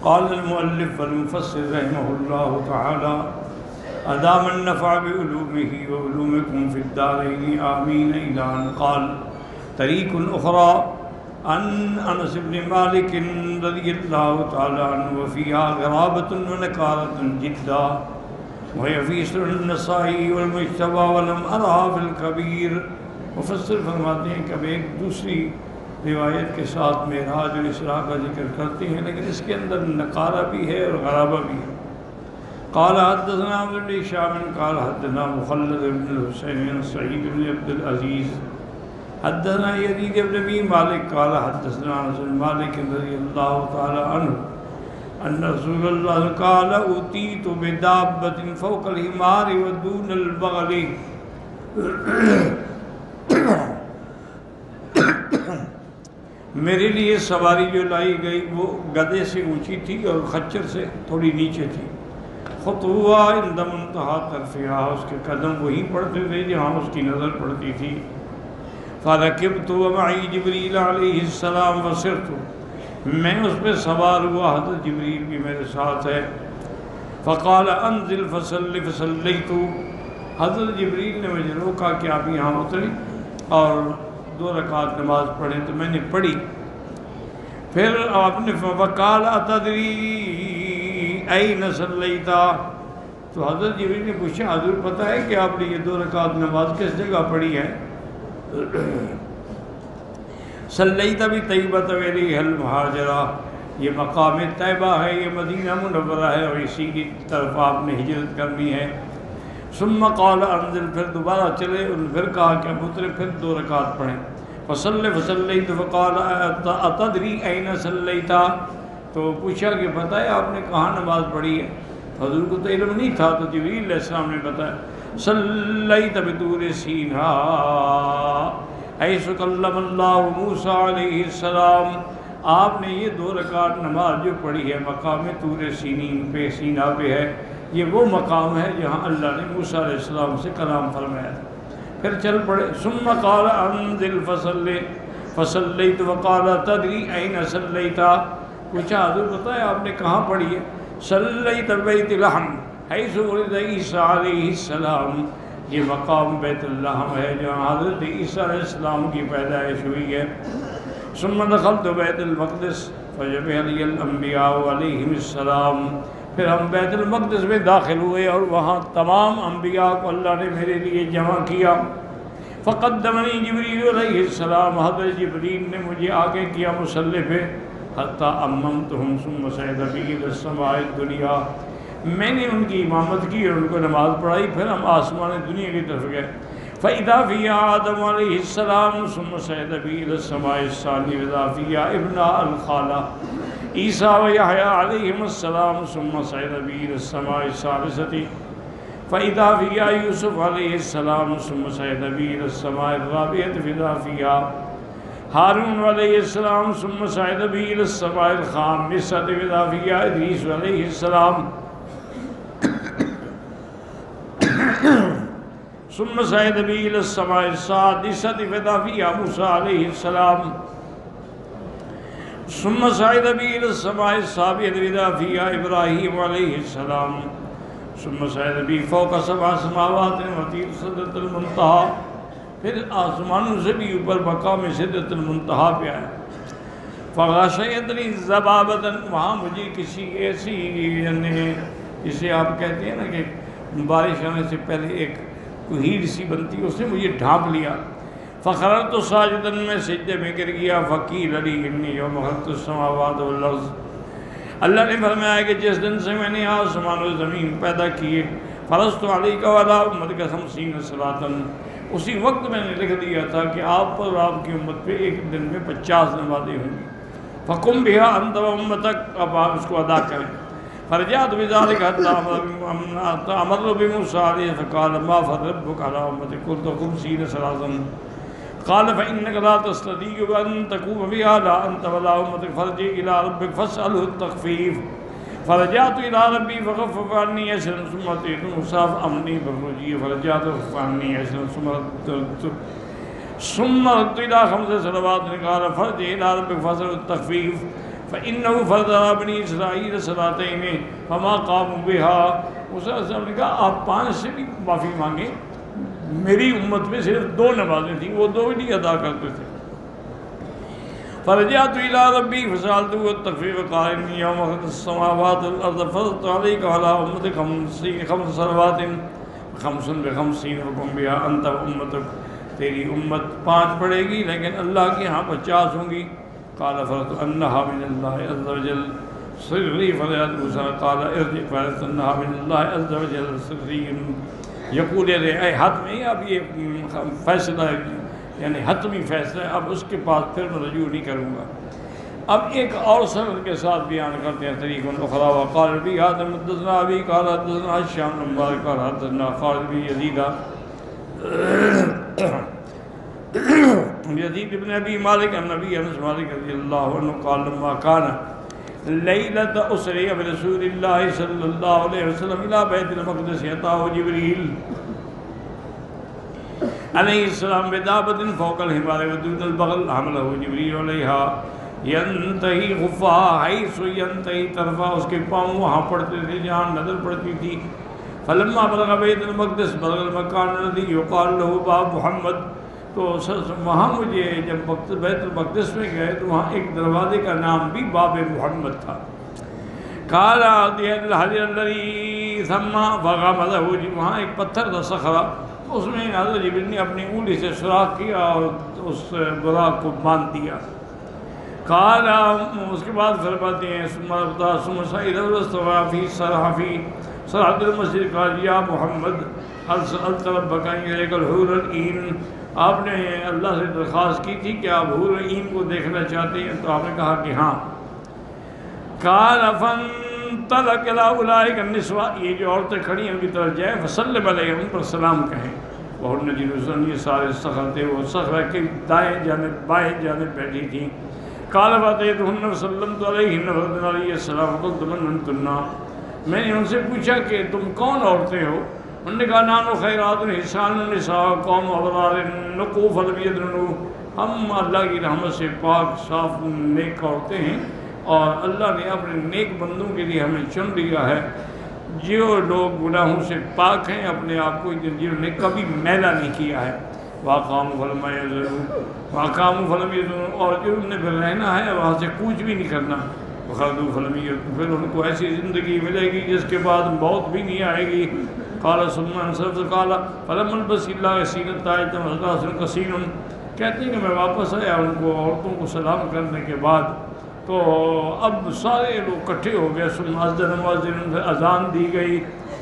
قال المؤلف والمفسر رحمه الله تعالى أدام النفع بعلومه وعلومكم في الدارين آمين إلى أن قال طريق أخرى عن أنس بن مالك رضي الله تعالى عنه وفيها غرابة ونكارة جدا وهي في سنن النسائی والمجتبى ولم أرها في الكبير. مفسر فرماتے ہیں کہ اب ایک دوسری روایت کے ساتھ معراج اور اسراء کا ذکر کرتے ہیں، لیکن اس کے اندر نقارہ بھی ہے اور غرابہ بھی ہے. قال حدثنا عبد بن شام قال حدثنا مخلد بن الحسین سعید بن عبد العزیز حدثنا یزید بن ابی مالک قال حدثنا انس بن مالک رضی اللہ تعالی عنہ ان رسول اللہ قال اوتیت بدابۃ فوق الحمار ودون البغل. میرے لیے سواری جو لائی گئی وہ گدھے سے اونچی تھی اور خچر سے تھوڑی نیچے تھی. خطوہ عند منتہا طرفہا، اس کے قدم وہی پڑتے تھے جہاں اس کی نظر پڑتی تھی. فرکبت ومعی جبریل علیہ السلام وسرت، میں اس پہ سوار ہوا، حضرت جبریل بھی میرے ساتھ ہے. فقال انزل فصلی فصلیت، حضرت جبریل نے مجھے روکا کہ آپ یہاں اتریں اور 2 رکعت نماز پڑھیں، تو میں نے پڑھی. پھر آپ نے فقال اتدری این صلیت، تو حضرت جبریل نے پوچھا حضور پتہ ہے کہ آپ نے یہ 2 رکعت نماز کس جگہ پڑھی ہے؟ صلیت بطیبۃ وإلیہ المہاجرہ، یہ مقام طیبہ ہے، یہ مدینہ منورہ ہے اور اسی کی طرف آپ نے ہجرت کرنی ہے. ثم قال انزل، پھر دوبارہ چلے اور پھر کہا کہ اب اترے، پھر 2 رکعت پڑھیں. فصلیت فقال اتدری این صلیت، تو پوچھا کہ پتہ ہے آپ نے کہاں نماز پڑھی ہے؟ حضور کو تو علم نہیں تھا، تو جبریل علیہ السلام نے بتایا صلیت بطور سینا حیث کلم اللہ موسیٰ علیہ السلام، آپ نے یہ 2 رکعت نماز جو پڑھی ہے مقام طور سینین پہ، سینا پہ ہے، یہ وہ مقام ہے جہاں اللہ نے موسیٰ علیہ السلام سے کلام فرمایا. پھر چل پڑے. ثم قال انزل فصلی فصلیت وقال تدری این صلیت، پوچھا حضور پتہ ہے آپ نے کہاں پڑھی ہے؟ صلیت بیت لحم حیث ولد عیسیٰ علیہ السلام، یہ مقام بیت اللحم ہے جہاں حضرت عیسیٰ علیہ السلام کی پیدائش ہوئی ہے. ثم دخلت بیت المقدس فجمع لی الانبیاء علیہم السلام، پھر ہم بیت المقدس میں داخل ہوئے اور وہاں تمام انبیاء کو اللہ نے میرے لیے جمع کیا. فقدمنی جبریل علیہ السلام، حضرت جبریل نے مجھے آگے کیا مصلی پہ. حتی اممتہم ثم صعد بی الی السماء الدنیا، میں نے ان کی امامت کی اور ان کو نماز پڑھائی، پھر ہم آسمان دنیا کی طرف گئے. فإذا فيها آدم علیہ السلام ثم صعد بی الی السماء الثانی وإذا فيها ابناء الخالہ عیسیٰ و یحییٰ علیہم السلام ثم صعد بی الی السماء الثالثۃ فإذا فيها یوسف علیہ السلام ثم صعد بی الی السماء الرابعۃ فإذا فيها ہارون علیہ السلام ثم صعد بی الی السماء الخامسۃ فإذا فيها ادریس علیہ السلام ثم صعد بی الی السماء السادسۃ فإذا فيها موسیٰ علیہ السلام ثم صعد بی الی السماء السابعۃ فإذا فيها ابراہیم علیہ السلام ثم صعد بی فوق 7 سماوات وطیر سدرۃ المنتہی، پھر آسمانوں سے بھی اوپر مقام سدرۃ المنتہی پہ آیا. فغشیتنی ذبابۃ، وہاں مجھے کسی ایسی نے جسے آپ کہتے ہیں نا کہ بارش آنے سے پہلے ایک کوہیڑ سی بنتی، اس نے مجھے ڈھانپ لیا. فخررت ساجدا، میں سجدے میں گر گیا. فقیل لی انی یوم خلقت السماوات والارض، اللہ نے فرمایا کہ جس دن سے میں نے آسمان و زمین پیدا کیے، فرضت علیک وعلی امتک 50 صلاۃ، اسی وقت میں نے لکھ دیا تھا کہ آپ پر اور آپ کی امت پہ ایک دن میں 50 نمازیں ہوں گی. فقم بہا انت و امتک، اب آپ اس کو ادا کریں. فرجعت بذلك حتى امر بموسى عليه فقال ما فربك على امتك قلت 50 صلاة قال فانك لا تستطيع ان تقوم بها لا انت ولا امتك فارجع الى ربك فاساله التخفيف. فرجعت الى ربي فخفف عني 10 ثم اتيت موسى فامرني بالرجوع فرجعت فخفف عني 10 ثم ردت الى 5 صلوات قال فارجع الى ربك فاساله التخفيف. فإنه فرض على بني اسرائیل صلاتین فما قاموا بها. موسیٰ علیہ السلام نے کہا آپ 5 سے بھی معافی مانگیں، میری امت میں صرف 2 نمازیں تھیں، وہ 2 بھی نہیں ادا کرتے تھے. فرجعت إلى ربي فسألته التخفيف قال إني يوم خلقت السماوات والأرض فرضت عليك وعلى أمتك 5 صلوات 5 ب50 وقم بها أنت وأمتك. تیری امت 5 پڑھے گی لیکن اللہ کے ہاں 50 ہوں گی. قال فرضت أنها من الله عز وجل سري فرجعت موسیٰ قال ارجع فرضت أنها من الله عز وجل سري. یقول اے حتم ہے، اب یہ فیصلہ ہے، یعنی حتمی فیصلہ ہے، اب اس کے پاس پھر میں رجوع نہیں کروں گا. اب ایک اور سند کے ساتھ بیان کرتے ہیں طریق اخری. وقال بی آدم حدثنا ابی قال حدثنا هشام بن مالک قال حدثنا خالد بن یزید یزید بن ابی مالک النبی انس مالک رضی اللہ عنہ قال لما كان لیلۃ اسری برسول اللہ صلی اللہ علیہ وسلم الى بیت المقدس اتاه جبریل علیہ السلام بدابت فوق الحمار ودون البغل حملہ جبریل علیہا ینتہی غفا حیث ینتہی طرفا، اس کے پاؤں وہاں پڑتے تھے جہاں نظر پڑتی تھی. فلما بلغ بیت المقدس بلغ المکان الذی یقال له باب محمد. تو وہاں مجھے جب بیت المقدس میں گئے تو وہاں ایک دروازے کا نام بھی باب محمد تھا. قال الحجر الذی ثم فغمزہ، وہاں ایک پتھر تھا صخرہ، اس میں حضرت جبریل نے اپنی انگلی سے سوراخ کیا اور اس براق کو باندھ دیا. قال اس کے بعد فرماتے ہیں ثم صعد واستوى في صرحة المسجد قال یا محمد هل سألت ربك أن يريك الحور العين. آپ نے اللہ سے درخواست کی تھی کہ آپ حور العین کو دیکھنا چاہتے ہیں، تو آپ نے کہا کہ ہاں. قال فانطلق الى اولئک النسواء، یہ جو عورتیں کھڑی ہیں ان کی طرف جائیں، فسلم علیہم، ان پر سلام کہیں. وہن جلوسن، یہ سارے صخر تھے، وہ صخرہ کے دائیں جانب بائیں جانب بیٹھی تھیں. قال فاتيتهن وسلمت عليهن فردن علیہ السلام وقلت من انتن. میں نے ان سے پوچھا کہ تم کون عورتیں ہو؟ انہوں نے کہا نحن خیرات حسان النساء قوم ابرار نقوا فلم يدنوا. ہم اللہ کی رحمت سے پاک صاف نیک عورتیں ہیں اور اللہ نے اپنے نیک بندوں کے لیے ہمیں چن لیا ہے، جو لوگ گناہوں سے پاک ہیں، اپنے آپ کو جنہوں نے کبھی میلا نہیں کیا ہے. وَأَقَامُوا فَلَمْ يَزَلُوا وَأَقَامُوا فَلَمْ يَزَلُوا، اور جنہوں نے پھر رہنا ہے وہاں سے کوچ بھی نہیں کرنا. وَخَلَدُوا فَلَمْ يَمُوتُوا، پھر ان کو ایسی زندگی ملے گی جس کے بعد موت بھی نہیں آئے گی. قال ثم انصرفت قال فلم البس الا يسيرا تاجا وغلاس كثير. کہتے ہیں کہ میں واپس آیا ان کو عورتوں کو سلام کرنے کے بعد، تو اب سارے لوگ اکٹھے ہو گئے. ثم اذن مؤذن، پھر اذان دی گئی،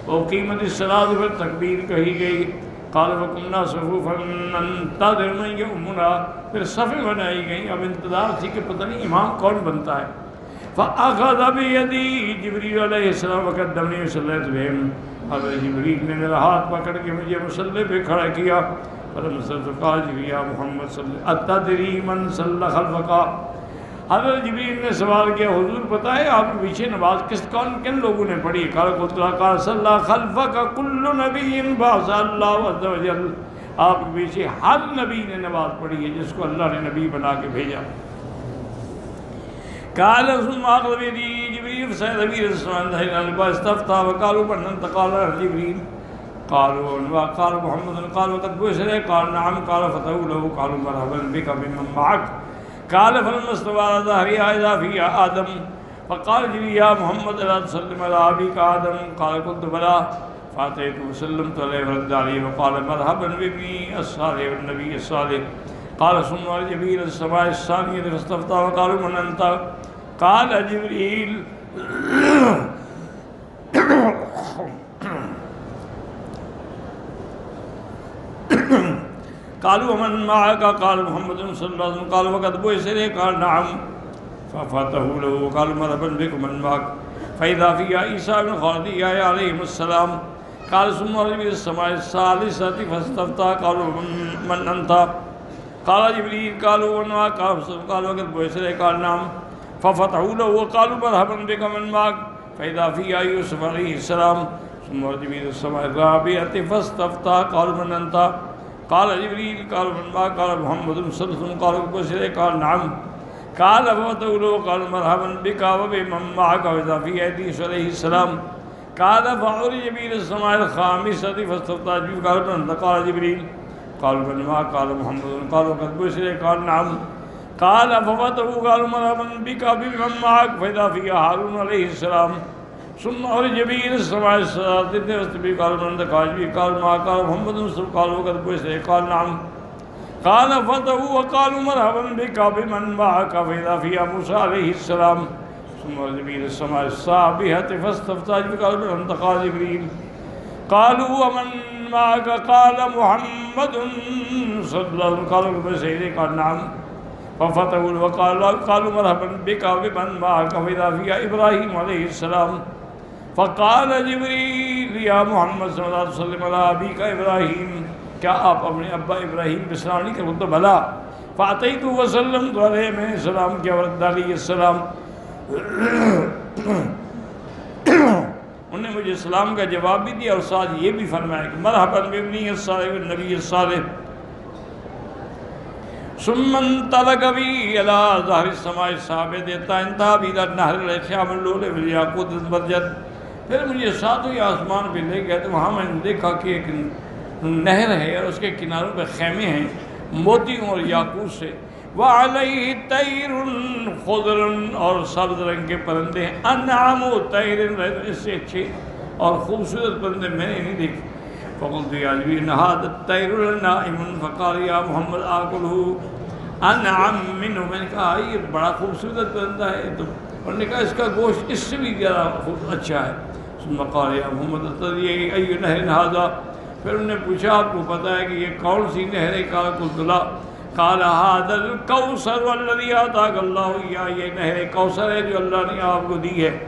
وقیمت الصلاۃ، پھر تکبیر کہی گئی. قال وقمنا صفوفا ننتظر من يؤمنا، پھر صفیں بنائی گئیں، اب انتظار تھی کہ پتہ نہیں امام کون بنتا ہے. فاخذ بيدي جبريل علیہ السلام وقدمني وصليت بهم. حضرت جبریل نے میرا ہاتھ پکڑ کے مجھے مصلی پہ کھڑا کیا. قال یا محمد صلی اتدری من صلی خلفک. حضرت جبریل نے سوال کیا حضور پتہ ہے آپ کے پیچھے نماز کن لوگوں نے پڑھی؟ قال صلی خلفک کل نبی بعث اللہ عز وجل، آپ کے پیچھے ہر نبی نے نماز پڑھی ہے جس کو اللہ نے نبی بنا کے بھیجا. قال ثم أخذ بيدي جبريل فسأل بي السماء فاستفتى وقالوا من أنت؟ قال جبريل. قال محمد. قال وقد بعث إليك؟ قال نعم. قال فتحوا له قالوا مرحبا بك بمن معك. قال فلما استوى على ظهرها إذا فيها آدم. فقال جبريل يا محمد ألا تسلم على أبيك آدم؟ قال قلت بلى. فأتيت وسلمت عليه فرد عليه وقال مرحبا بابني الصالح والنبي الصالح. قال ثم جبريل السماء الثانية فاستفتى وقالوا من أنت؟ قال جبريل. قالوا ومن معك؟ قال محمد صلى الله عليه وسلم. قال وقد بعث إليك؟ قال نعم. ففتحوا له وقالوا مرحبا بكم من معك. فإذا فيها عيسى بن خالد عليهم السلام. قال ثم جبريل السماء الثالثة فاستفتى قالوا من أنت؟ قال جبريل. قالوا ومن معك؟ قال وقد بعث إليك؟ قال نعم. ففتحوا له وقالوا مرحبا بك من معك. فإذا فيها يوسف عليه السلام. ثم جبريل السماء الرابعة فاستفتى قالوا من أنت؟ قال جبريل. قال من معك؟ قال محمد صلى الله عليه وسلم. قال وقد بعث إليك؟ قال نعم. قال ففتحوا قال مرحبا بك وبمن معك وإذا في أيدي عليه السلام قال فعرج به إلى السماء الخامسة فاستفتح جبريل قال جبريل قال من معك قال محمد قال وقد بعث إليك قال نعم قال ففتحوا قال مرحبا بك وبمن معك فإذا فيها هارون عليه السلام ثم عرج به إلى السماء السادسة فاستفتح قال من قال جبريل قال معك قال محمد قال وقد بعث إليك قال نعم قال فتحوا وقالوا مرحبا بك بمن معك فإذا فيها موسى عليه السلام ثم عرج به إلى السماء السابعة فاستفتح قال من قال جبريل قالوا ومن معك قال محمد صلى الله عليه وسلم قال بس قال نعم ففتحوا وقالوا مرحبا بك بمن معك فإذا فيها إبراهيم عليه السلام فقال جبريل يا محمد صلی اللہ علیہ وسلم علی ابیک ابراہیم کیا آپ اپنے ابا ابراہیم پہ سلام نہیں کرو تو بھلا فاتیت وسلمت علیہ میں نے سلام کیا ورد علیہ السلام انہوں نے مجھے سلام کا جواب بھی دیا اور ساتھ یہ بھی فرمایا کہ مرحبا بابنی الصالح والنبی الصالح ثم انطلق بي الى ظهر السماء السابعة انتهى بي الى النهر الخام اللؤلؤ والياقوت الزبرجد پھر مجھے ساتویں آسمان پہ لے گئے تو وہاں میں نے دیکھا کہ ایک نہر ہے اور اس کے کناروں پہ خیمے ہیں موتیوں اور یاقوت سے وعلیہ طیر خضر اور سبز رنگ کے پرندے ہیں انعام طیر اس سے اچھے اور خوبصورت پرندے میں نے نہیں دیکھے فقلت یا جبریل هذا الطیر نائم فقال یا محمد آکلہ انعم منہ میں نے کہا یہ بڑا خوبصورت پرندہ ہے تو انہوں نے کہا اس کا گوشت اس سے بھی زیادہ اچھا ہے ثم قال یا محمد ای نہر هذا پھر انہوں نے پوچھا آپ کو پتہ ہے کہ یہ کون سی نہر ہے قال قلت لا قال هذا الكوثر والذي آتاك الله اياه یہ نہر کوثر ہے جو اللہ نے آپ کو دی ہے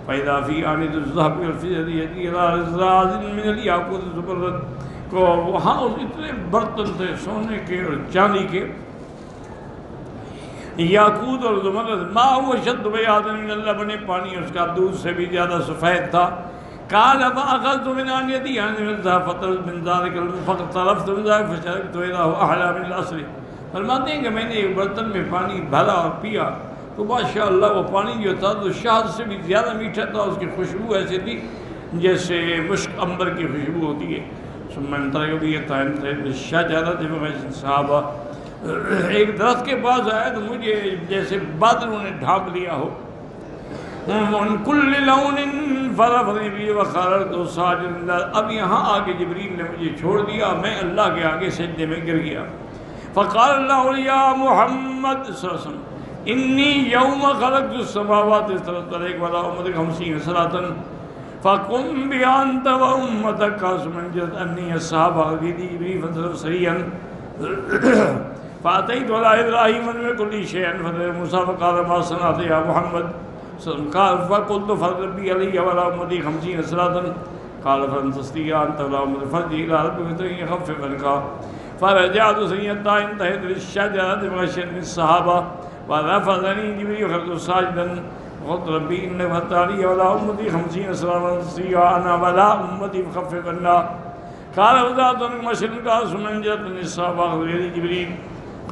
فإذا في آنية الذهب والفضة يدي راز من الياقوت الزبرجد کو وہاں اتنے برتن تھے سونے کے اور چاندی کے یاقوت اور زبرجد ما هو شد بياض من اللبن پانی اس کا دودھ سے بھی زیادہ سفید تھا قال فأخذت من آنيتي من الذهب فطرت من ذلك فاقترفت من ذلك فشربت إذا هو أحلى من العسل فرماتے ہیں کہ میں نے ایک برتن میں پانی بھرا اور پیا تو ماشاءاللہ وہ پانی جو تھا تو شہد سے بھی زیادہ میٹھا تھا اس کی خوشبو ایسی تھی جیسے مشک عنبر کی خوشبو ہوتی ہے ثم انطلق بي حتى الشجرة صحابہ ایک درخت کے پاس آیا تو مجھے جیسے بادلوں نے ڈھانپ لیا ہو من كل لون فرفضني به وخررت ساجدا اب یہاں آگے جبریل نے مجھے چھوڑ دیا میں اللہ کے آگے سجدے میں گر گیا فقال اللہ یا محمد صلی اللہ علیہ وسلم انی یوم خلقت السماوات افترضت علیک وعلی امتک 50 صلاۃ فقم بانت وامتک ثم انجزت انی الصحابہ بدی فانصرف سریعا فاتیت علی ابراہیم من کل شیء فنظر موسیٰ فقال ما صنعت یا محمد قال فقلت فاضرب بي علي وعلى امتي 50 صلاة قال فلن تستطيع ان تولى امتي فرجع الى ربك يخفف عنك فرجعت سيدنا انتهيت للشجرة فغشيت من الصحابة ورفضني جبريل وخرجت ساجدا وقلت ربي انك فتحت علي وعلى امتي 50 صلاة فلن تستطيع انا ولا امتي فخفف عنا قال وذات مشرق ثم انجت من الصحابة غير جبريل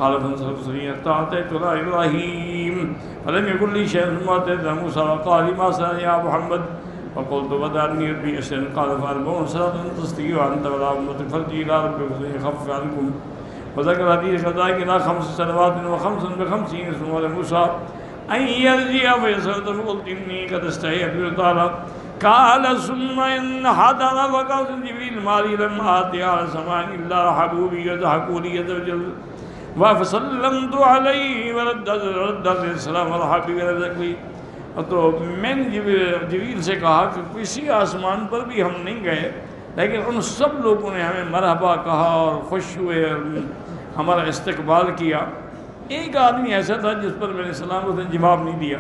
قال فانصرف سريعا أتيت إلى إبراهيم فلم يكن لي شيء ثم أتيت موسى وقال ما صنع يا محمد فقلت بدأني بأشر قال فأربعون صلاة تستطيع أنت ولا أمتك فرجع إلى ربك فيخفف عنكم وذكر حديث كذلك إلى 5 صلوات و5 ب50 ثم قال موسى أن يرجع فيصعد فقلت إني قد استحييت به تعالى قال ثم إن حضر وقال جبريل ما لي لم آتي على سماء إلا حبوبي يضحكوا لي يتوجل وَفَسَلَّمْتُ عَلَيْهِ وَرَدَّ السَّلَامَ وَالْحَبِّ وَرَدَّ تو میں نے جبریل سے کہا کہ کسی آسمان پر بھی ہم نہیں گئے لیکن ان سب لوگوں نے ہمیں مرحبا کہا اور خوش ہوئے اور ہمارا استقبال کیا ایک آدمی ایسا تھا جس پر میں نے سلام کو جواب نہیں دیا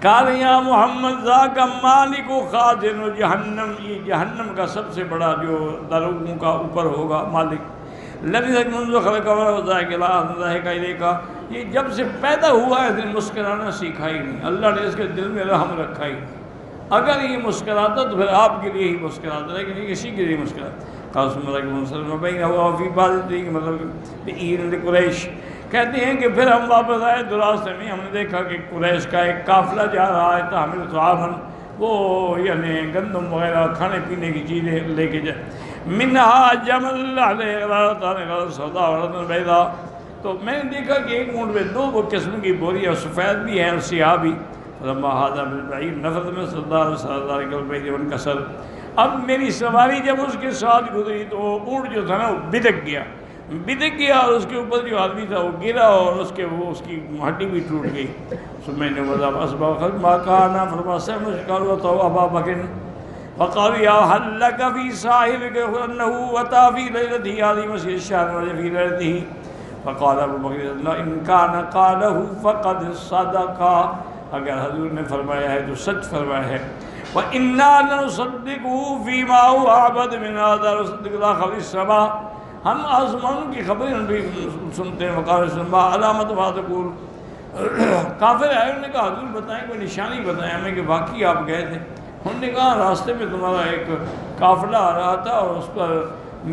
قال یا محمد ذاک مالک خازن جہنم یہ جہنم کا سب سے بڑا جو دروگوں کا اوپر ہوگا مالک لبی تک منذ خلق کا یہ جب سے پیدا ہوا ہے دل مسکرانا سیکھا ہی نہیں اللہ نے اس کے دل میں رحم رکھا ہی اگر یہ مسکراتا تو پھر آپ کے لیے ہی مسکراتا لیکن یہ کسی کے لیے مسکراتا قاسم رضی اللہ عنہ بین ہوا فی بعض مطلب قریش کہتے ہیں کہ پھر ہم واپس آئے تو راستے میں ہم نے دیکھا کہ قریش کا ایک قافلہ جا رہا ہے تحمل طعاما، وہ یعنی گندم وغیرہ کھانے پینے کی چیزیں لے کے جائے، منہا جمل علیہ غرض سودا ورد بیضا، تو میں نے دیکھا کہ ایک اونٹ میں دو قسم کی بوریاں، سفید بھی ہیں اور سیاہ بھی، فلما ھذا بالبعیر نفذ من صدار البعیر وانکسر، اب میری سواری جب اس کے ساتھ گزری تو وہ اونٹ جو تھا نا وہ بدک گیا اور اس کے اوپر جو آدمی تھا وہ گرا اور اس کی ہڈی بھی ٹوٹ گئی۔ سو میں نے وضع اسباب خلق ما کانا فرما سمجھ قالوا تو ابا بکر فقالوا یا حل لک فی صاحبک انه وطا فی لیلته هذه مسجد الشهر وفی لیلته، فقال ابو بکر ان کان قاله فقد صدق، اگر حضور نے فرمایا ہے تو سچ فرمایا ہے، وَإِنَّا لَنُصَدِّقُهُ فِي مَا هُوَ أَعْبَدُ مِنْ هَذَا وَنُصَدِّقُ ذَا خَبْرِ السَّمَاءِ، ہم آسمانوں کی خبریں بھی سنتے ہیں، وقال السماء علامت ما تقول، کافر آئے انہوں نے کہا حضور بتائیں کوئی نشانی بتائیں ہمیں کہ واقعی آپ گئے تھے، انہوں نے کہا راستے میں تمہارا ایک قافلہ آ رہا تھا اور اس پر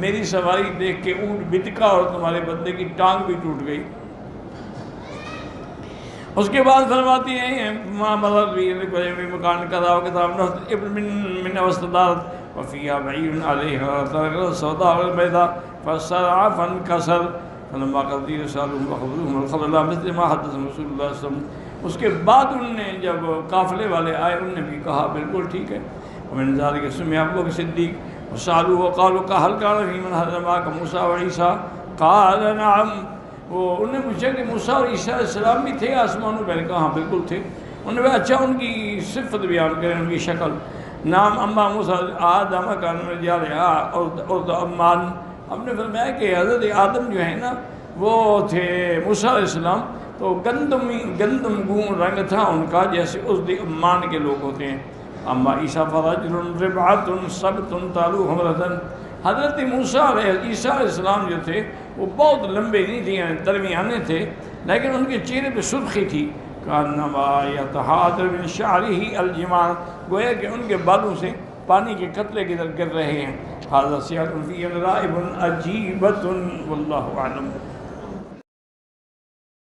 میری سواری دیکھ کے اونٹ بتکا اور تمہارے بندے کی ٹانگ بھی ٹوٹ گئی۔ اس کے بعد فرماتی ہیں مدد بھی مکان کذا وکذا ابن من وسطدارت وفیہا بعیر علیہ سودا والبیضاء فسرع فانکسر فلما قضی رسالهم وخبرهم الخبر مثل ما حدث رسول اللہ صلی اللہ علیہ وسلم، اس کے بعد انہوں نے جب قافلے والے آئے انہوں نے بھی کہا بالکل ٹھیک ہے، ومن ذلك سمع ابو بکر صدیق وسالوه وقالوا هل كان في من حضر معك موسى وعيسى قال نعم، وہ انہوں نے پوچھا کہ موسیٰ اور عیسیٰ علیہ السلام بھی تھے آسمانوں پہ؟ کہا ہاں بالکل تھے۔ انہوں نے کہا اچھا ان کی صفت بیان کریں، ان کی شکل، نام اما موسیٰ آدم کا نام رجال اور امان، ہم نے فرمایا کہ حضرت آدم جو ہے نا وہ تھے موسیٰ علیہ السلام، تو گندم گون رنگ تھا ان کا جیسے اس امان کے لوگ ہوتے ہیں، اما عیسیٰ فرجل ربعۃ سبت طالو حمرۃ، حضرت موسیٰ عیسیٰ علیہ السلام جو تھے وہ بہت لمبے نہیں تھے، یعنی درمیانے تھے، لیکن ان کے چہرے پہ سرخی تھی، کانما یتحادر من شعرہ الجمان، گویا کہ ان کے بالوں سے پانی کے قطرے گر رہے ہیں۔ ھذا سیاق فیہ غرائب عجیبۃ واللہ اعلم۔